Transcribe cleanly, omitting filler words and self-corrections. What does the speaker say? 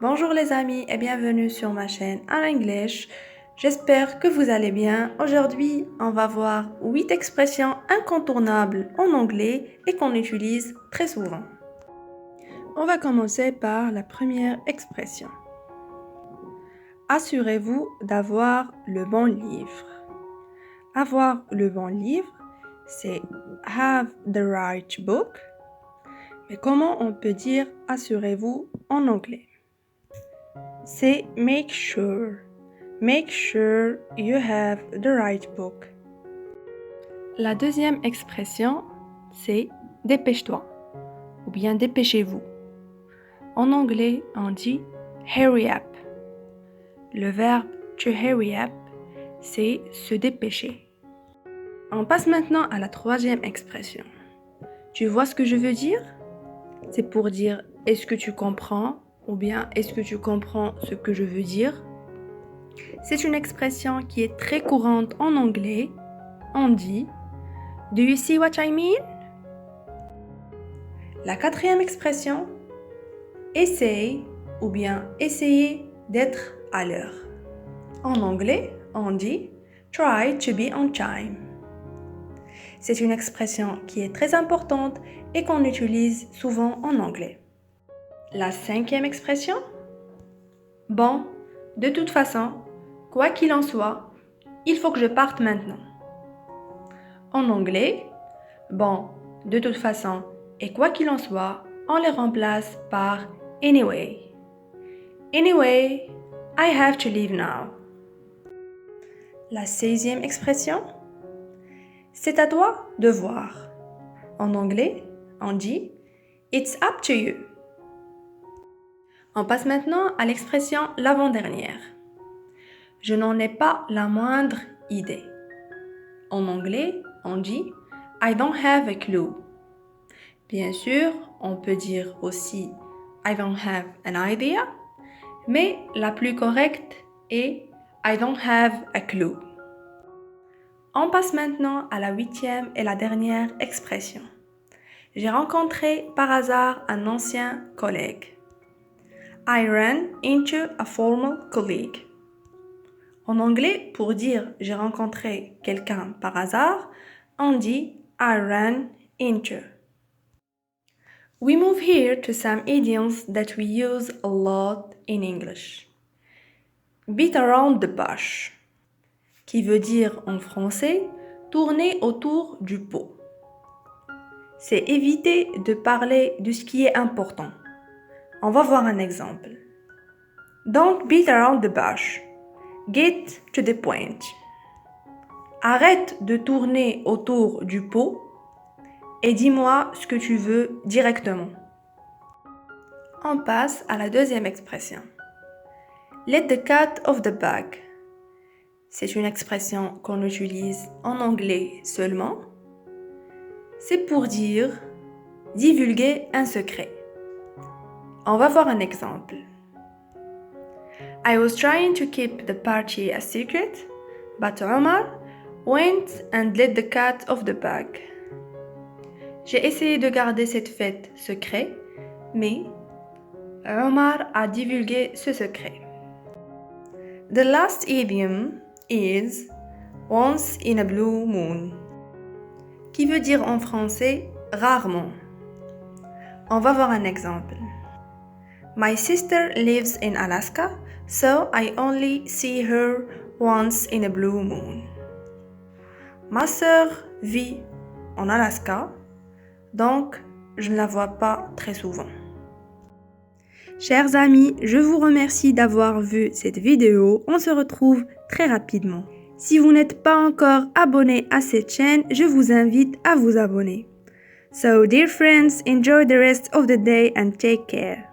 Bonjour les amis et bienvenue sur ma chaîne en English. J'espère que vous allez bien. Aujourd'hui, on va voir 8 expressions incontournables en anglais et qu'on utilise très souvent. On va commencer par la première expression. Assurez-vous d'avoir le bon livre. Avoir le bon livre, c'est have the right book. Mais comment on peut dire assurez-vous en anglais? C'est make sure. Make sure you have the right book. La deuxième expression, c'est dépêche-toi ou bien dépêchez-vous. En anglais, on dit hurry up. Le verbe to hurry up, c'est se dépêcher. On passe maintenant à la troisième expression. Tu vois ce que je veux dire? C'est pour dire est-ce que tu comprends ou bien est-ce que tu comprends ce que je veux dire? C'est une expression qui est très courante en anglais. On dit Do you see what I mean? La quatrième expression, essaye ou bien essayer d'être à l'heure. En anglais, on dit Try to be on time. C'est une expression qui est très importante et qu'on utilise souvent en anglais. La cinquième expression, bon, de toute façon, quoi qu'il en soit, il faut que je parte maintenant. En anglais, bon, de toute façon, et quoi qu'il en soit, on les remplace par anyway. Anyway, I have to leave now. La 16e expression, c'est à toi de voir. En anglais, on dit It's up to you. On passe maintenant à l'expression l'avant-dernière. Je n'en ai pas la moindre idée. En anglais, on dit I don't have a clue. Bien sûr, on peut dire aussi I don't have an idea, mais la plus correcte est I don't have a clue. On passe maintenant à la 8e et la dernière expression. J'ai rencontré par hasard un ancien collègue. I ran into a former colleague. En anglais, pour dire j'ai rencontré quelqu'un par hasard, on dit I ran into. We move here to some idioms that we use a lot in English. Beat around the bush, qui veut dire en français tourner autour du pot. C'est éviter de parler de ce qui est important. On va voir un exemple. Don't beat around the bush. Get to the point. Arrête de tourner autour du pot et dis-moi ce que tu veux directement. On passe à la deuxième expression. Let the cat off the bag. C'est une expression qu'on utilise en anglais seulement. C'est pour dire divulguer un secret. On va voir un exemple. I was trying to keep the party a secret, but Omar went and let the cat off the bag. J'ai essayé de garder cette fête secrète, mais Omar a divulgué ce secret. The last idiom is once in a blue moon, qui veut dire en français rarement. On va voir un exemple. My sister lives in Alaska, so I only see her once in a blue moon. Ma sœur vit en Alaska, donc je ne la vois pas très souvent. Chers amis, je vous remercie d'avoir vu cette vidéo. On se retrouve très rapidement. Si vous n'êtes pas encore abonné à cette chaîne, je vous invite à vous abonner. So, dear friends, enjoy the rest of the day and take care.